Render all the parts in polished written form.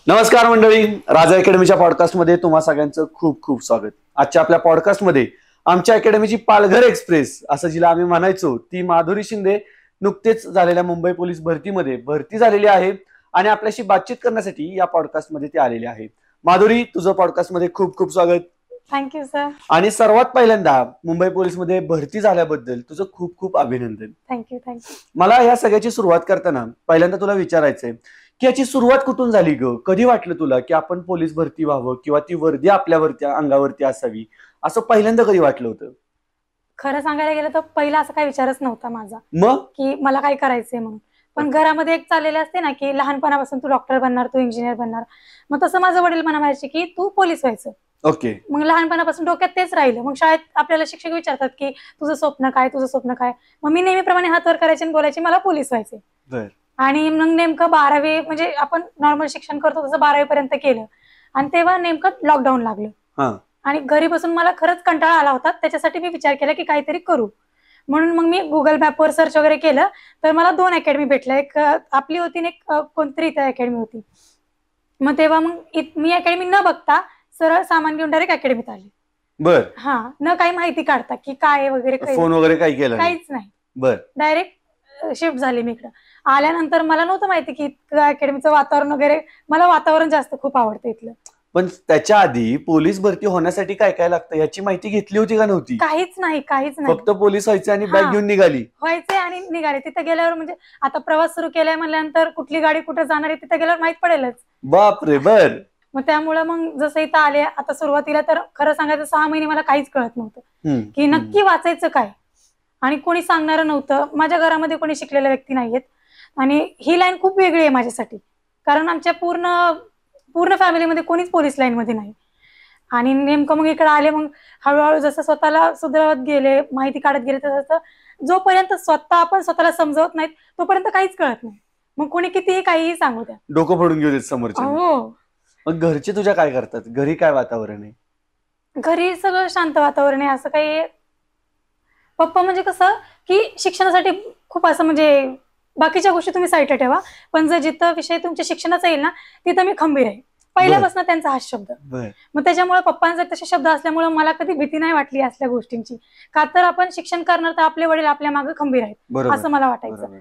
नमस्कार मंडळी, राजा अकॅडमीच्या पॉडकास्टमध्ये तुम्हा सगळ्यांचं खूप खूप स्वागत. आजच्या आपल्या पॉडकास्टमध्ये आमच्या अकॅडमीची पालघर एक्सप्रेस असं जिला आम्ही म्हणायचो ती माधुरी शिंदे नुकतेच झालेल्या मुंबई पोलीस भरतीमध्ये भरती झालेली आहे आणि आपल्याशी बातचीत करण्यासाठी या पॉडकास्टमध्ये ती आलेली आहे. माधुरी, तुझं पॉडकास्टमध्ये खूप खूप स्वागत. Thank you sir. आणि सर्वात पहिल्यांदा मुंबई पोलीसमध्ये भरती झाल्याबद्दल तुझं खूप खूप अभिनंदन. थँक्यू. मला या सगळ्याची सुरुवात करताना पहिल्यांदा तुला विचारायचंय की याची सुरुवात कुठून झाली ग? कधी वाटलं तुला की आपण पोलीस भरती व्हावं किंवा ती वर्दी आपल्यावरती अंगावरती असावी, असं पहिल्यांदा कधी वाटलं होतं? खरं सांगायला गेलं तर पहिला असा काही विचारच नव्हता माझा मग की मला काय करायचंय म्हणून. पण घरामध्ये एक चाललेले असते ना की लहानपणापासून तू डॉक्टर बनणार, तू इंजिनियर बनणार. मग तसं माझं वडील म्हणायचे की तू पोलीस व्हायचं. ओके. मग लहानपणापासून डोक्यात तेच राहिलं. मग शाळेत आपल्याला शिक्षक विचारतात की तुझं स्वप्न काय, तुझं स्वप्न काय. मग मी नेहमीप्रमाणे हात वर करायचे आणि बोलायचे मला पोलीस व्हायचे. बर. आणि मग नेमकं 12वी म्हणजे आपण नॉर्मल शिक्षण करतो तसं 12वी पर्यंत केलं आणि तेव्हा नेमकं लॉकडाऊन लागलं आणि घरी बसून मला खरंच कंटाळा आला होता. त्याच्यासाठी मी विचार केला की काहीतरी करू म्हणून मग मी गुगल मॅपवर सर्च वगैरे केलं तर मला 2 अकॅडमी भेटल्या. एक आपली होती आणि एक कोणतरी इथे अकॅडमी होती. मग तेव्हा मग मी अकॅडमी न बघता सरळ सामान घेऊन डायरेक्ट अकॅडमीत आले. बर. हा, न काही माहिती काढता की काय वगैरे फोन वगैरे काही केलं काहीच नाही. बर. डायरेक्ट शिफ्ट झाली मी इकडं. आल्यानंतर मला नव्हतं माहिती की अकॅडमीचं वातावरण वगैरे. मला वातावरण जास्त खूप आवडतं इथलं. पण त्याच्या आधी पोलीस भरती होण्यासाठी काय काय लागतं याची माहिती घेतली होती का नव्हती? काहीच नाही. फक्त पोलीस व्हायचे आणि बॅग घेऊन निघाली. व्हायचे आणि निघाले. तिथे गेल्यावर म्हणजे आता प्रवास सुरू केलाय म्हणल्यानंतर कुठली गाडी कुठे जाणार आहे तिथे गेल्यावर माहित पडेलच. बापरे. बर. मग त्यामुळे मग जसं इथं आले आता सुरुवातीला तर खरं सांगायचं 6 महिने मला काहीच कळत नव्हतं की नक्की वाचायचं काय आणि कोणी सांगणारं नव्हतं. माझ्या घरामध्ये कोणी शिकलेल्या व्यक्ती नाहीयेत आणि ही लाईन खूप वेगळी आहे माझ्यासाठी. कारण आमच्या पूर्ण फॅमिलीमध्ये कोणीच पोलीस लाईन मध्ये नाही. आणि नेमकं मग इकडे आले. मग हळूहळू जसं स्वतःला सुधारत गेले, माहिती काढत गेले, तसं जोपर्यंत आपण स्वतःला समजवत नाहीत तोपर्यंत काहीच कळत नाही. मग कोणी कितीही काहीही सांगू द्या, डोकं फोडून घेऊ देत समोरचे. हो. मग घरचे तुझ्या काय करतात? घरी काय वातावरण आहे? घरी सगळं शांत वातावरण आहे. असं काही पप्पा म्हणजे कसं की शिक्षणासाठी खूप असं म्हणजे बाकीच्या गोष्टी तुम्ही साईडला ठेवा पण जर जिथं विषय तुमच्या शिक्षणाचा येईल ना तिथं मी खंबीर आहे. पहिल्यापासून त्यांचा हाच शब्द. मग त्याच्यामुळे पप्पांचे तसे शब्द असल्यामुळे मला कधी भीती नाही वाटली असल्या गोष्टींची. का तर आपण शिक्षण करणार तर आपले वडील आपल्या मागे खंबीर आहेत असं मला वाटायचं.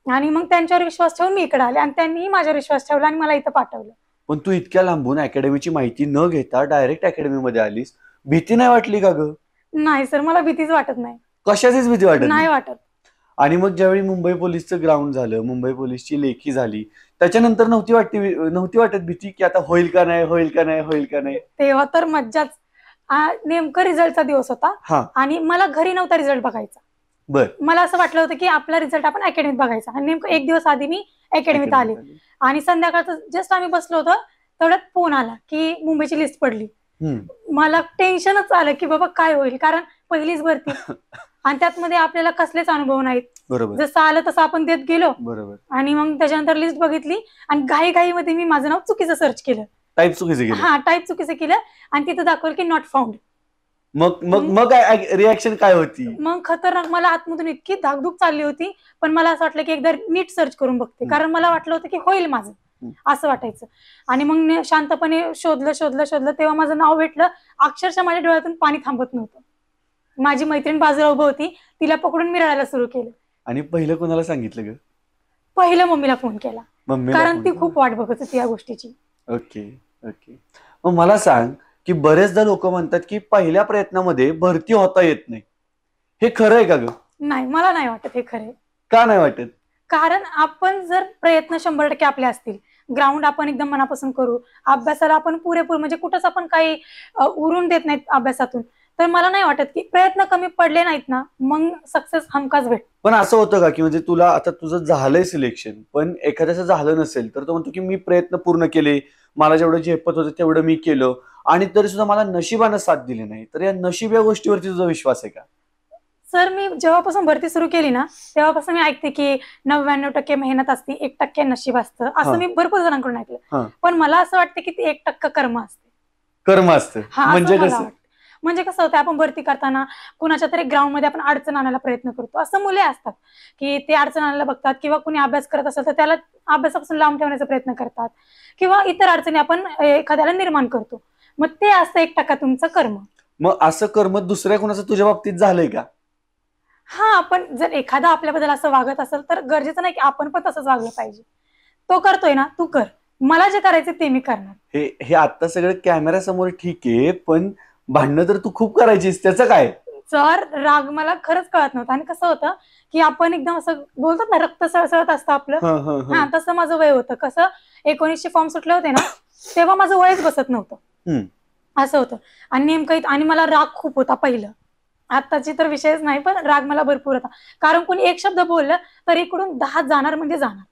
आणि मग त्यांच्यावर विश्वास ठेवून मी इकडे आले आणि त्यांनीही माझ्यावर विश्वास ठेवला आणि मला इथं पाठवलं. पण तू इतक्या लांबून अकॅडमीची माहिती न घेता डायरेक्ट अकॅडमीमध्ये आलीस, भीती नाही वाटली का ग? नाही सर, मला भीतीच वाटत नाही. कशाचीच भीती वाटत नाही वाटत. आणि मग ज्यावेळी मुंबई पोलीसचं ग्राउंड झालं, मुंबई पोलीसची लेखी झाली, त्याच्यानंतर नव्हती वाटत भीती की आता होईल का नाही? तेव्हा तर मज्जाच. नेमकं रिझल्टचा दिवस होता आणि मला घरी नव्हता रिझल्ट बघायचा. बर. मला असं वाटलं होतं की आपला रिझल्ट आपण अकॅडमीत बघायचा आणि नेमकं 1 दिवस आधी मी अकॅडमीत आले आणि संध्याकाळचं जस्ट आम्ही बसलो होतो तेवढ्यात फोन आला की मुंबईची लिस्ट पडली. मला टेन्शनच आलं की बाबा काय होईल, कारण पहिलीच भरती आणि त्यात मध्ये आपल्याला कसलेच अनुभव नाहीत. जसं आलं तसं आपण देत गेलो. बरोबर. आणि मग त्याच्यानंतर लिस्ट बघितली आणि घाईमध्ये मी माझं नाव चुकीचं सर्च केलं. टाईप चुकीचं केलं आणि तिथं दाखवलं की नॉट फाउंड. मग रिॲक्शन काय होती? मग खतरनाक. मला आतमधून इतकी धाकधूक चालली होती पण मला असं वाटलं की एकदा नीट सर्च करून बघते, कारण मला वाटलं होतं की होईल माझं असं वाटायचं. आणि मग शांतपणे शोधलं तेव्हा माझं नाव भेटलं. अक्षरशः माझ्या डोळ्यातून पाणी थांबत नव्हतं. माझी मैत्रीण बाजूला उभं होती, तिला पकडून मी रडायला सुरू केलं. आणि पहिलं कोणाला सांगितलं ग? पहिलं मम्मीला फोन केला, कारण ती खूप वाट बघत होती या गोष्टीची. ओके. मग मला सांग की बरेचदा लोक म्हणतात की पहिल्या प्रयत्नामध्ये भरती होता येत नाही, हे खरं आहे का ग? नाही, मला नाही वाटत हे खरं. का नाही वाटत? कारण आपण जर प्रयत्न 100% आपले असतील, ग्राउंड आपण एकदम मनापासून करू, अभ्यासाला आपण पुरेपूर म्हणजे कुठंच आपण काही उरून देत नाहीत अभ्यासातून, तर मला नाही वाटत की प्रयत्न कमी पडले नाहीत ना मग सक्सेस हमखास भेट. पण असं होतं का की म्हणजे तुला आता तुझं झालंय सिलेक्शन पण एखाद्याचं झालं नसेल तर तो म्हणतो की मी प्रयत्न पूर्ण केले, मला जेवढं झेपत होतं तेवढं मी केलं आणि तरी सुद्धा मला नशिबानं साथ दिली नाही, तर या नशीब या गोष्टीवरती तुझा विश्वास आहे का? सर, मी जेव्हापासून भरती सुरू केली ना तेव्हापासून मी ऐकते की 99% मेहनत असते, 1% नशीब असतं, असं मी भरपूर जणांकडून ऐकलं. पण मला असं वाटतं की ते 1% कर्म असते. म्हणजे कसं? म्हणजे कसं होतं, आपण भरती करताना कुणाच्या तरी ग्राउंड मध्ये आपण अडचण आणायला प्रयत्न करतो. असं मुले असतात की ते अडचण आणायला बघतात, किंवा कुणी अभ्यास करत असेल तर त्याला अभ्यासापासून लांब ठेवण्याचा प्रयत्न करतात, किंवा इतर अडचणी आपण एखाद्याला निर्माण करतो. मग ते असतं 1% तुमचं कर्म. मग असं कर्म दुसऱ्या कोणाचं तुझ्या बाबतीत झालंय का? हा, आपण जर एखादा आपल्याबद्दल असं वागत असेल तर गरजेचं नाही की आपण पण तसंच वागलं पाहिजे. तो करतोय ना, तू कर, मला जे करायचं ते मी करणार. हे हे आता सगळं कॅमेरा समोर ठीक आहे, पण भांडणं तर तू खूप करायचीस, त्याचं काय? जर राग मला खरंच कळत नव्हतं. आणि कसं होतं की आपण एकदम असं बोलतात ना, रक्त सळसळत असतं आपलं. हं, हं, हं. हा, तसं माझं वय होतं. कसं 19चे फॉर्म सुटले होते ना, तेव्हा माझं वयच बसत नव्हतं. हम्म. असं होतं. आणि नेमकं आणि मला राग खूप होता पहिलं. आताची तर विषयच नाही, पण राग मला भरपूर होता. कारण कोणी एक शब्द बोललं तर इकडून 10 जाणार म्हणजे जाणार,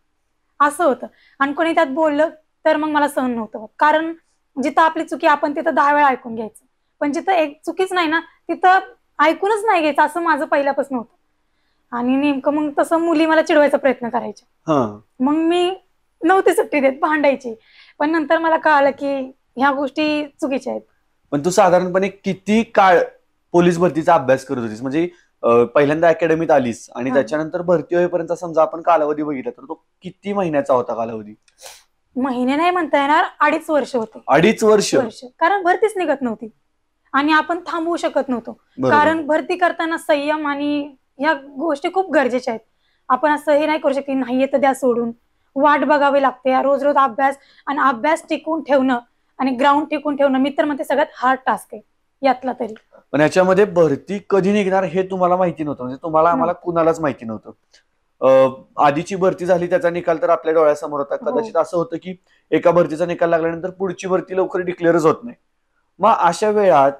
असं होतं. आणि कोणी त्यात बोललं तर मग मला सहन नव्हतं होत. कारण जिथं आपली चुकी आपण तिथं 10 वेळा ऐकून घ्यायचं, पण जिथं एक चुकीच नाही ना तिथं ऐकूनच नाही घ्यायचं, असं माझं पहिल्यापासून होतं. आणि नेमकं मग तसं मुली मला चिडवायचा प्रयत्न करायच्या. हं. मग मी नव्हती सुट्टी देत, भांडायची. पण नंतर मला कळालं की ह्या गोष्टी चुकीच्या आहेत. पण तू साधारणपणे किती काळ पोलीस भरतीचा अभ्यास करत होतीस? म्हणजे पहिल्यांदा अकॅडमीत आलीस आणि हा. त्याच्यानंतर भरती होईपर्यंत समजा आपण कालावधी बघितला तर तो किती महिन्याचा होता कालावधी? महिने नाही म्हणता येणार, 2.5 वर्ष होते. 2.5 वर्ष? कारण भरतीच निघत नव्हती आणि आपण थांबवू शकत नव्हतो. बरोबर. कारण भरती करताना संयम आणि ह्या गोष्टी खूप गरजेच्या आहेत. आपण असं हे नाही करू शकत नाही येतं द्या सोडून, वाट बघावी लागते. रोज रोज अभ्यास, आणि अभ्यास टिकून ठेवणं आणि ग्राउंड टिकून ठेवणं, मी तर म्हणते सगळ्यात हार्ड टास्क आहे यातला तरी. पण याच्यामध्ये भरती कधी निघणार हे तुम्हाला माहिती नव्हतं, म्हणजे तुम्हाला आम्हाला कुणालाच माहिती नव्हतं. आधीची भरती झाली त्याचा निकाल तर आपल्या डोळ्यासमोर होता. कदाचित असं होतं की एका भरतीचा निकाल लागल्यानंतर पुढची भरती लवकर डिक्लेअरच होत नाही. मग अशा वेळात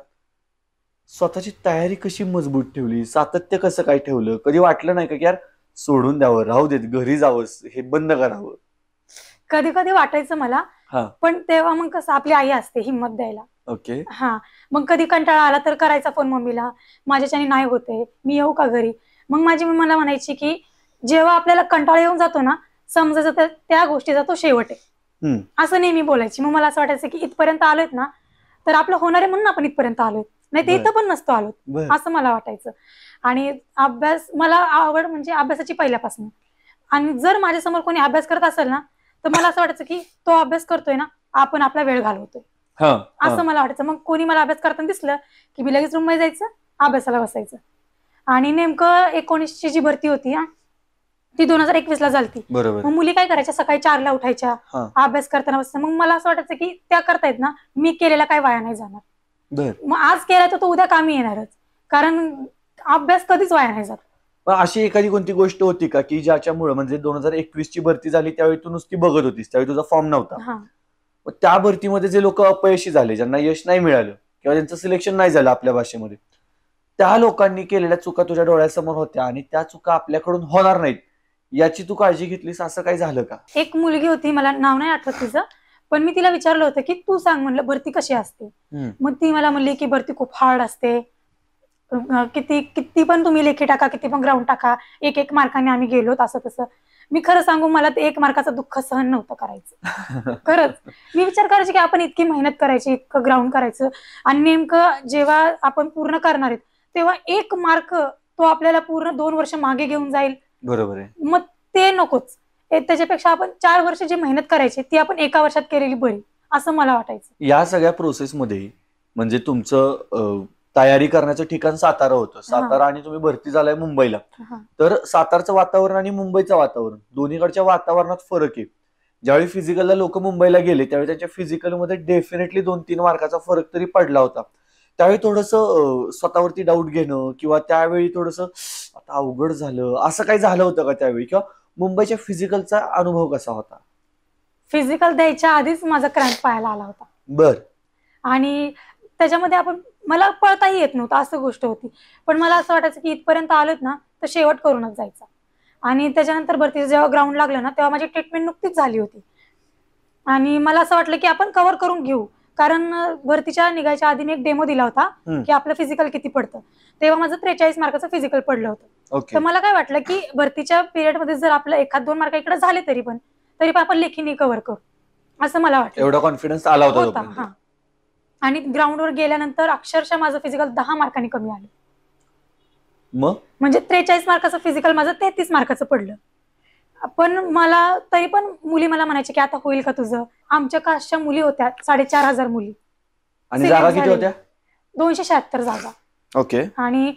स्वतःची तयारी कशी मजबूत ठेवली, सातत्य कसं काय ठेवलं? कधी वाटलं नाही का की यार सोडून द्यावं, राहू देत, घरी जावंस, हे बंद करावं? कधी कधी वाटायचं मला, हा. पण तेव्हा मग कसं आपली आई असते हिंमत द्यायला. ओके. हा, मग कधी कंटाळा आला तर करायचा फोन मम्मीला, माझ्याच्याने नाही होते, मी येऊ का घरी? मग माझी मम्मी मला म्हणायची की जेव्हा आपल्याला कंटाळा येऊन जातो ना, समजायचं तर त्या गोष्टीचा तो शेवट आहे, असं नेहमी बोलायची. मग मला असं वाटायचं की इथपर्यंत आलोय ना तर आपलं होणार आहे म्हणून आपण इथपर्यंत आलोय, नाही तर इथं पण नसतो आलो, असं मला वाटायचं. आणि अभ्यास मला आवड म्हणजे अभ्यासाची पहिल्यापासून. आणि जर माझ्यासमोर कोणी अभ्यास करत असेल ना तर मला असं वाटायचं की तो अभ्यास करतोय ना, आपण आपला वेळ घालवतोय, असं मला वाटायचं. मग कोणी मला अभ्यास करताना दिसलं की मी लगेच रूममध्ये जायचं, अभ्यासाला बसायचं. आणि नेमकं 19ची जी भरती होती ती 2021 ला झाली. बरोबर. मग मुली काय करायच्या, सकाळी 4 ला उठायच्या, अभ्यास करताना बसता. मग मला असं वाटायचं की त्या करतायत ना, मी केलेला काय वाया नाही जाणार. मग आज केला तर तो उद्या कामी येणारच, कारण अभ्यास कधीच वाया नाही जात. पण अशी एखादी कोणती गोष्ट होती का की ज्याच्यामुळे, म्हणजे 2021 ची भरती झाली त्यावेळी तू नुसती बघत होतीस, त्यावेळी तुझा फॉर्म नव्हता, त्या भरतीमध्ये जे लोक अपयशी झाले, ज्यांना यश नाही मिळालं किंवा ज्यांचं सिलेक्शन नाही झालं आपल्या भाषेमध्ये, त्या लोकांनी केलेल्या चुका तुझ्या डोळ्यासमोर होत्या आणि त्या चुका आपल्याकडून होणार नाहीत याची तू काळजी घेतलीस, असं काही झालं का? एक मुलगी होती, मला नाव नाही आठवत तिचं, पण मी तिला विचारलं होतं की तू सांग म्हणलं भरती कशी असते. मग ती मला म्हणली की भरती खूप हार्ड असते, किती किती पण तुम्ही लेखी टाका, किती पण ग्राउंड टाका, 1-1 मार्काने आम्ही गेलो, असं तसं. मी खरं सांगू, मला ते 1 मार्काचं दुःख सहन नव्हतं करायचं. खरंच मी विचार करायचे की आपण इतकी मेहनत करायची, इतकं ग्राउंड करायचं, आणि नेमकं जेव्हा आपण पूर्ण करणार आहेत तेव्हा 1 मार्क तो आपल्याला पूर्ण 2 वर्ष मागे घेऊन जाईल. बरोबर आहे. मग ते नकोच. त्याच्यापेक्षा आपण 4 वर्ष जी मेहनत करायची ती आपण 1 वर्षात केलेली बरी, असं मला वाटायचं. या सगळ्या प्रोसेसमध्ये म्हणजे तुमचं तयारी करण्याचं ठिकाण सातारा होतं, सातारा, आणि तुम्ही भरती झालाय मुंबईला. तर सातारचं वातावरण आणि मुंबईचं वातावरण, दोन्हीकडच्या वातावरणात फरक आहे. ज्यावेळी फिजिकलला लोक मुंबईला गेले त्यावेळी त्यांच्या फिजिकलमध्ये डेफिनेटली 2-3 मार्काचा फरक तरी पडला होता. त्यावेळी थोडंसं स्वतःवरती डाऊट घेणं किंवा त्यावेळी थोडंसं आता अवघड झालं, असं काही झालं होतं का त्यावेळी? किंवा मुंबईच्या फिजिकलचा अनुभव कसा होता? फिजिकल द्यायच्या आधीच माझा क्रॅम्प पाहायला आला होता. बर. आणि त्याच्यामध्ये मला पळताही येत नव्हतं, असं गोष्ट होती. पण मला असं वाटायचं की इथपर्यंत आलोत ना तर शेवट करूनच जायचा. आणि त्याच्यानंतर भरतीचं जेव्हा ग्राउंड लागलं ना तेव्हा माझी ट्रीटमेंट नुकतीच झाली होती, आणि मला असं वाटलं की आपण कव्हर करून घेऊ. कारण भरतीच्या निघायच्या आधी मी एक डेमो दिला होता की आपलं फिजिकल किती पडतं, तेव्हा माझं 43 मार्काचं फिजिकल पडलं होतं. तर मला काय वाटलं की भरतीच्या पिरियडमध्ये जर आपलं 1-2 मार्क इकडे झाले तरी पण आपण लेखीने कव्हर करू, असं मला वाटलं. एवढा कॉन्फिडन्स आला होता. आणि ग्राउंडवर गेल्यानंतर अक्षरशः माझं फिजिकल 10 मार्कांनी कमी आलं. मग म्हणजे 43 मार्काचं फिजिकल माझं 33 मार्काचं पडलं. पण मला तरी पण मुली मला म्हणायचे की आता होईल का तुझं. आमच्या कास्टच्या मुली होत्या 4,500 मुली. आणि जागा किती होत्या? 276 जागा. ओके. आणि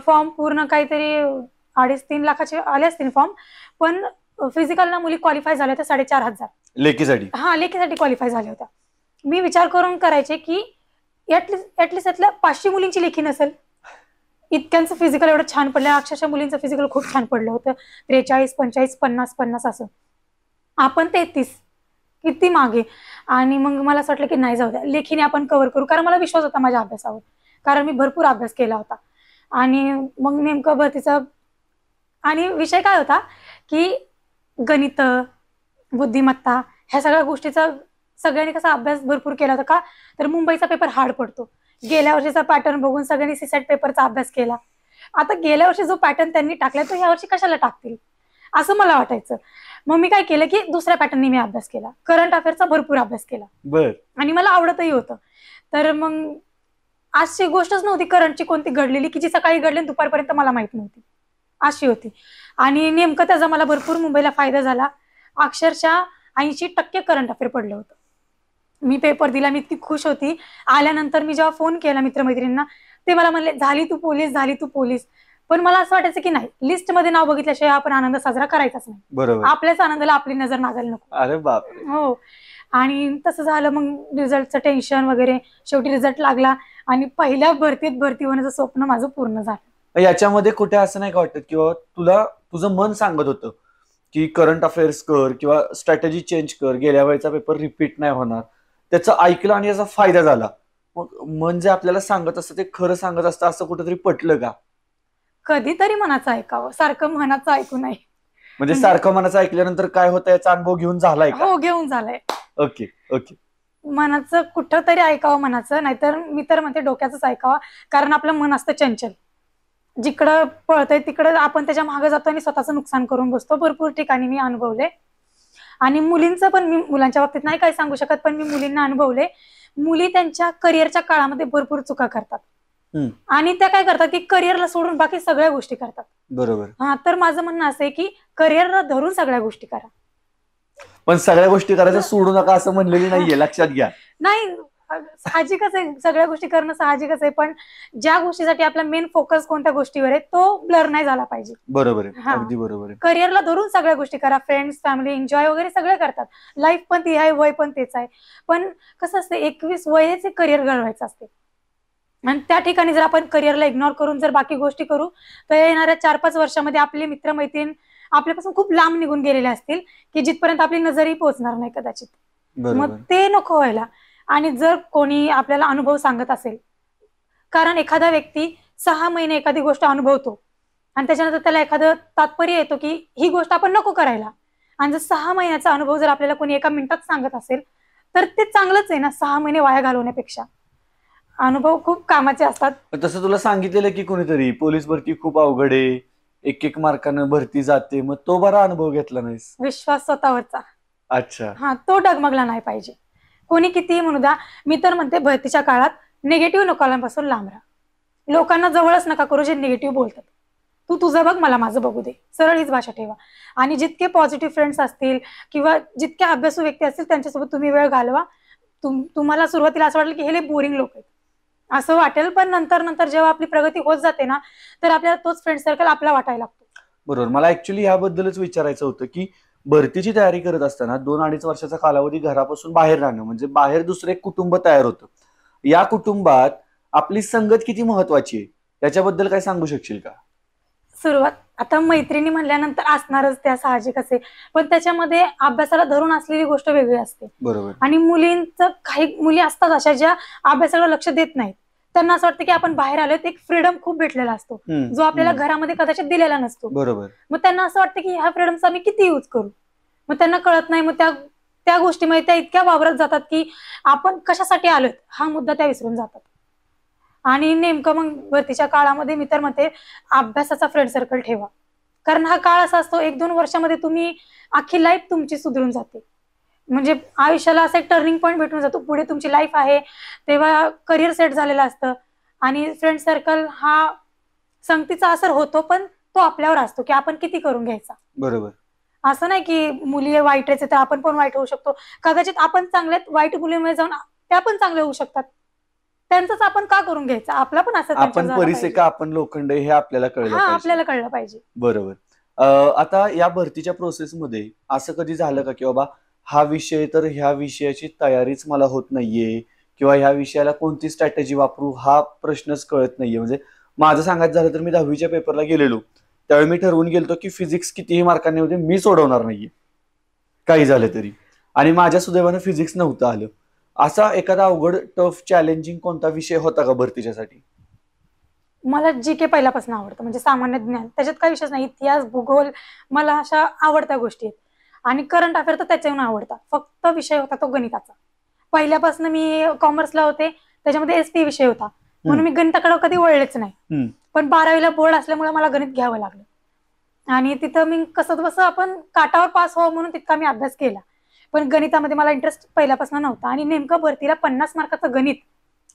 फॉर्म पूर्ण काहीतरी 2.5-3 लाखाचे आले असतील फॉर्म. पण फिजिकलला मुली क्वालिफाय झाल्या होत्या 4,500 लेकीसाठी. हा, लेखीसाठी क्वालिफाय झाल्या होत्या. मी विचार करून करायचे की ऍटलिस्ट यातल्या 500 मुलींची लेखी नसेल. इतक्यांचं फिजिकल एवढं छान पडलं. अक्षरशः मुलींचं फिजिकल खूप छान पडलं होतं. 43, 45, 50 असं. आपण 33 किती मागे. आणि मग मला असं वाटलं की नाही, जाऊ द्या, लेखीने आपण कव्हर करू. कारण मला विश्वास होता माझ्या अभ्यासावर, कारण मी भरपूर अभ्यास केला होता. आणि मग नेमकं भरतीचा आणि विषय काय होता की गणित, बुद्धिमत्ता ह्या सगळ्या गोष्टीचा सगळ्यांनी कसा अभ्यास भरपूर केला होता. का तर मुंबईचा पेपर हार्ड पडतो. गेल्या वर्षीचा पॅटर्न बघून सगळ्यांनी सीसॅट पेपरचा अभ्यास केला. आता गेल्या वर्षी जो पॅटर्न त्यांनी टाकला तो ह्या वर्षी कशाला टाकतील असं मला वाटायचं. मग मी काय केलं की दुसऱ्या पॅटर्ननी मी अभ्यास केला. करंट अफेअरचा भरपूर अभ्यास केला. बर. आणि मला आवडतही होतं. तर मग आजची गोष्टच नव्हती करंटची कोणती घडलेली की जी सकाळी घडली दुपारपर्यंत मला माहित नव्हती, अशी होती. आणि नेमकं त्याचा मला भरपूर मुंबईला फायदा झाला. अक्षरशः 80% करंट अफेअर पडलं होतं. मी पेपर दिला, मी इतकी खुश होती. आल्यानंतर मी जेव्हा फोन केला मित्रमैत्रिणींना, ते मला म्हणले झाली तू पोलीस, झाली तू पोलीस. पण मला असं वाटायचं की नाही, लिस्टमध्ये नाव बघितल्याशिवाय आपण आनंद साजरा करायचाच नाही. बरोबर. आपल्याच आनंदाला आपली नजर नागायला नको. अरे बाप. हो. आणि तसं झालं. मग रिझल्टचं टेन्शन वगैरे, शेवटी रिझल्ट लागला आणि पहिल्या भरतीत भरती होण्याचं स्वप्न माझं पूर्ण झालं. याच्यामध्ये कुठे असं नाही का वाटत किंवा तुला तुझं मन सांगत होतं की करंट अफेअर्स कर किंवा स्ट्रॅटेजी चेंज कर, गेल्या वेळेचा पेपर रिपीट नाही होणार, त्याचं ऐकलं आणि याचा फायदा झाला. मग मन जे आपल्याला सांगत असतं ते खरं सांगत असतं असं कुठेतरी पटलं का? कधीतरी मनाचं ऐकावं, सारखं मनाचं ऐकू नये. म्हणजे सारखं मनाचं ऐकल्यानंतर काय होतं याचा अनुभव घेऊन झालाय का? हो, घेऊन झालाय. Okay okay. मनाचं कुठं तरी ऐकावं मनाचं, नाहीतर मी तर म्हणते डोक्याचंच ऐकावं. कारण आपलं मन असतं चंचल. जिकडं पळतंय तिकडं आपण त्याच्या मागे जातो आणि स्वतःचं नुकसान करून बसतो. भरपूर ठिकाणी मी अनुभवले. आणि मुलींचं पण, मी मुलांच्या बाबतीत नाही काय सांगू शकत, पण मी मुलींना अनुभवले. मुली त्यांच्या करिअरच्या काळामध्ये भरपूर चुका करतात. आणि त्या काय करतात की करिअरला सोडून बाकी सगळ्या गोष्टी करतात. बरोबर. हा, तर माझं म्हणणं असं आहे की करिअरला धरून सगळ्या गोष्टी करा. पण सगळ्या गोष्टी करायच्या सोडू नका असं म्हणलेली नाहीये, लक्षात घ्या. नाही, साहजिकच आहे, सगळ्या गोष्टी करणं साहजिकच आहे. पण ज्या गोष्टीसाठी आपला मेन फोकस कोणत्या गोष्टीवर आहे तो ब्लर नाही झाला पाहिजे. बरोबर आहे, अगदी बरोबर आहे. करिअरला धरून सगळ्या गोष्टी करा. फ्रेंड्स, फॅमिली, एन्जॉय वगैरे सगळे करतात. लाईफ पण ती आहे, वय पण तेच आहे. पण कसं असतं, 21 वयाचे करिअर घडवायचं असते. आणि त्या ठिकाणी जर आपण करिअरला इग्नोर करून जर बाकी गोष्टी करू तर येणाऱ्या 4-5 वर्षामध्ये आपले मित्रमैत्रीण आपल्यापासून खूप लांब निघून गेलेले असतील की जिथपर्यंत आपली नजरही पोहोचणार नाही कदाचित. मग ते नको व्हायला. आणि जर कोणी आपल्याला अनुभव सांगत असेल, कारण एखादा व्यक्ती 6 महिने एखादी गोष्ट अनुभवतो आणि त्याच्यानंतर त्याला एखादं तात्पर्य येतो की ही गोष्ट आपण नको करायला. आणि जर 6 महिन्याचा अनुभव जर आपल्याला कोणी एका मिनिटात सांगत असेल तर ते चांगलंच आहे ना, 6 महिने वाया घालवण्यापेक्षा. अनुभव खूप कामाचे असतात. तसं तुला सांगितलेलं की कोणीतरी पोलीस भरती खूप अवघड आहे, 1-1 मार्कानं भरती जाते, मग तो बरा अनुभव घेतला नाहीस? विश्वास स्वतःवरचा. अच्छा. हा, तो डगमगला नाही पाहिजे. कोणी कितीही म्हणू द्या. मी तर म्हणते भरतीच्या काळात निगेटिव्ह लोकांपासून लांब राहा. लोकांना जवळच नका करू जे निगेटिव्ह बोलतात. तू तुझं बघ, मला माझं बघू दे. सरळ हीच भाषा ठेवा. आणि जितके पॉझिटिव्ह फ्रेंड्स असतील किंवा जितके अभ्यासू व्यक्ती असतील त्यांच्यासोबत तुम्ही वेळ घालवा. तुम्हाला सुरुवातीला असं वाटेल की हे लय बोरिंग लोक आहेत असं वाटेल, पण नंतर जेव्हा आपली प्रगती होत जाते ना तर आपल्याला तोच फ्रेंड सर्कल आपला वाटायला लागतो. बरोबर. मला ऍक्च्युली याबद्दलच विचारायचं होतं की भरतीची तयारी करत असताना 2-2.5 वर्षाचा कालावधी घरापासून बाहेर राहणं म्हणजे बाहेर दुसरं एक कुटुंब तयार होतं. या कुटुंबात आपली संगत किती महत्वाची आहे याच्याबद्दल काय सांगू शकशील का? सुरुवात आता मैत्रिणी म्हणल्यानंतर असणारच, त्या साहजिकच आहे. पण त्याच्यामध्ये अभ्यासाला धरून असलेली गोष्ट वेगळी असते. बरोबर. आणि मुलींचं, काही मुली असतात अशा ज्या अभ्यासाला लक्ष देत नाहीत. त्यांना असं वाटतं की आपण बाहेर आलोय, एक फ्रीडम खूप भेटलेला असतो जो आपल्याला घरामध्ये कदाचित दिलेला नसतो. बरोबर. मग त्यांना असं वाटतं की ह्या फ्रीडमचा आम्ही किती यूज करू. मग त्यांना कळत नाही. मग त्या गोष्टीमध्ये त्या इतक्या वावरत जातात की आपण कशासाठी आलोय हा मुद्दा त्या विसरून जातात. आणि नेमकं मग भरतीच्या काळामध्ये मी तर म्हणते अभ्यासाचा फ्रेंड सर्कल ठेवा. कारण हा काळ असा असतो 1-2 वर्षामध्ये तुम्ही अख्खी लाईफ तुमची सुधरून जाते. म्हणजे आयुष्याला असं एक टर्निंग पॉईंट भेटून जातो. पुढे तुमची लाईफ आहे तेव्हा करिअर सेट झालेलं असतं आणि फ्रेंड सर्कल हा संगतीचा असर होतो, पण तो आपल्यावर असतो की आपण किती करून घ्यायचा. बरोबर. असं नाही की मुली वाईट आहे तर आपण पण वाईट होऊ शकतो. कदाचित आपण चांगल्यात, वाईट मुलीमुळे जाऊन त्या पण चांगल्या होऊ शकतात. त्यांचंच आपण का करून घ्यायचं? आपला पण असं आपण परिसे का आपण लोखंड हे आपल्याला कळलं हा पाहिजे. आपल्याला कळलं पाहिजे. बरोबर. आता या भरतीच्या प्रोसेसमध्ये असं कधी झालं का की बाबा हा विषय तर ह्या विषयाची तयारीच मला होत नाहीये किंवा ह्या विषयाला कोणती स्ट्रॅटेजी वापरू हा प्रश्नच कळत नाहीये. म्हणजे माझं सांगायचं झालं तर मी 10वीच्या पेपरला गेलेलो त्यावेळी मी ठरवून गेलतो की फिजिक्स कितीही मार्कांनी होते मी सोडवणार नाहीये काही झालं तरी, आणि माझ्या सुदैवानं फिजिक्स नव्हतं आलं. असा एखादा अवघड टफ चॅलेंजिंग कोणता विषय होता का भरतीच्यासाठी? मला जीके पहिल्यापासून आवडतं, म्हणजे सामान्य ज्ञान, त्याच्यात काही विषयच नाही. इतिहास, भूगोल मला अशा आवडत्या गोष्टी आहेत आणि करंट अफेअर तर त्याच्याहून आवडतात. फक्त विषय होता तो गणिताचा. पहिल्यापासून मी कॉमर्सला होते, त्याच्यामध्ये एसटी विषय होता म्हणून मी गणिताकडे कधी वळलेच नाही. पण 12वीला बोर्ड असल्यामुळे मला गणित घ्यावं लागलं आणि तिथं मी कसं बसं आपण काटावर पास व्हावं म्हणून तितका मी अभ्यास केला. पण गणितामध्ये मला इंटरेस्ट पहिल्यापासून नव्हता आणि नेमकं भरतीला 50 मार्काचं गणित,